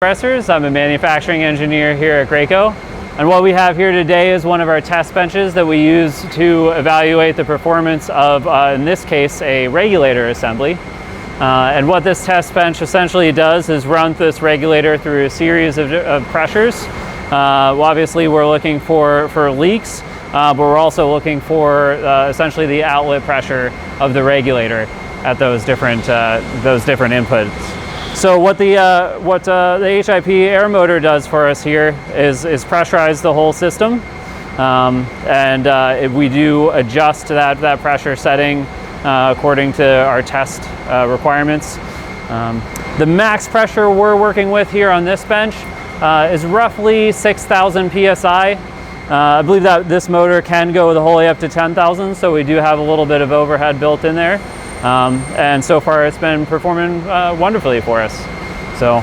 Compressors. I'm a manufacturing engineer here at Graco, and what we have here today is one of our test benches that we use to evaluate the performance of, in this case, a regulator assembly. And what this test bench essentially does is run this regulator through a series of pressures. Well, obviously we're looking for leaks, but we're also looking for essentially the outlet pressure of the regulator at those different inputs. So what the HiP air motor does for us here is pressurize the whole system, and we do adjust that pressure setting according to our test requirements. The max pressure we're working with here on this bench is roughly 6,000 psi. I believe that this motor can go the whole way up to 10,000, so we do have a little bit of overhead built in there. And so far it's been performing wonderfully for us. So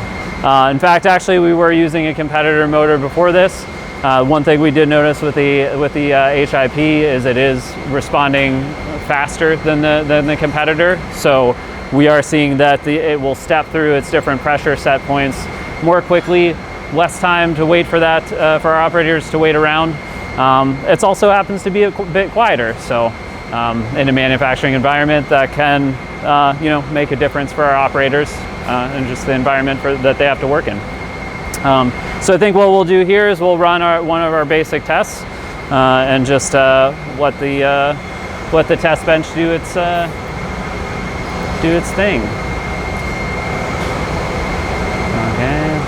in fact, actually we were using a competitor motor before this. One thing we did notice with the HiP is it is responding faster than the competitor. So we are seeing that it will step through its different pressure set points more quickly, less time to wait for that, for our operators to wait around. It also happens to be a bit quieter. So in a manufacturing environment, that can make a difference for our operators and just the environment that they have to work in. So I think what we'll do here is we'll run one of our basic tests and just let the test bench do its thing. Okay.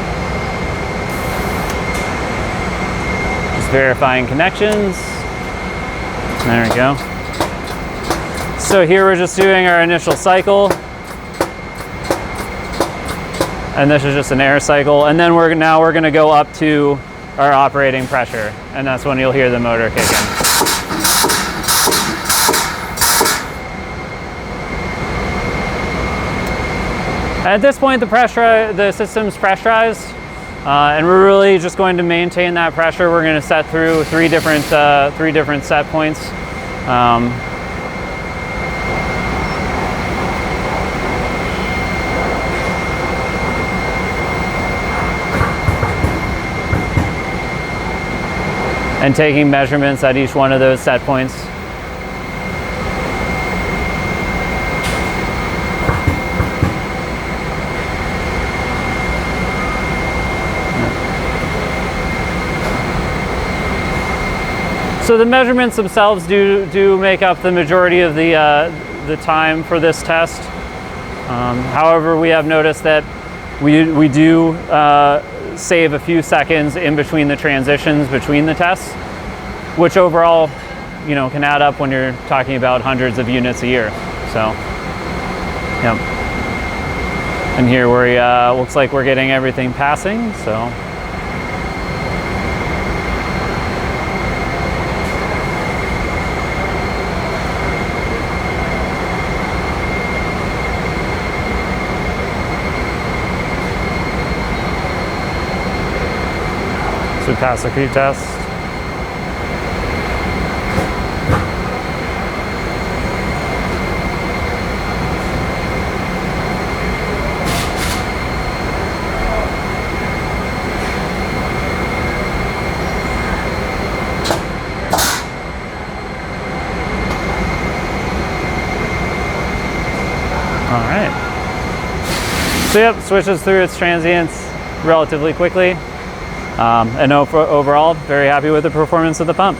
Just verifying connections. There we go. So here we're just doing our initial cycle, and this is just an air cycle, and then we're going to go up to our operating pressure, and that's when you'll hear the motor kick in. At this point, the system's pressurized, and we're really just going to maintain that pressure. We're going to set through three different set points. And taking measurements at each one of those set points. So the measurements themselves do make up the majority of the time for this test. However, we have noticed that we do save a few seconds in between the transitions between the tests, which overall, can add up when you're talking about hundreds of units a year. So, yep. And here looks like we're getting everything passing. So. We pass the PreTest. All right. So yep, switches through its transients relatively quickly. And overall, very happy with the performance of the pump.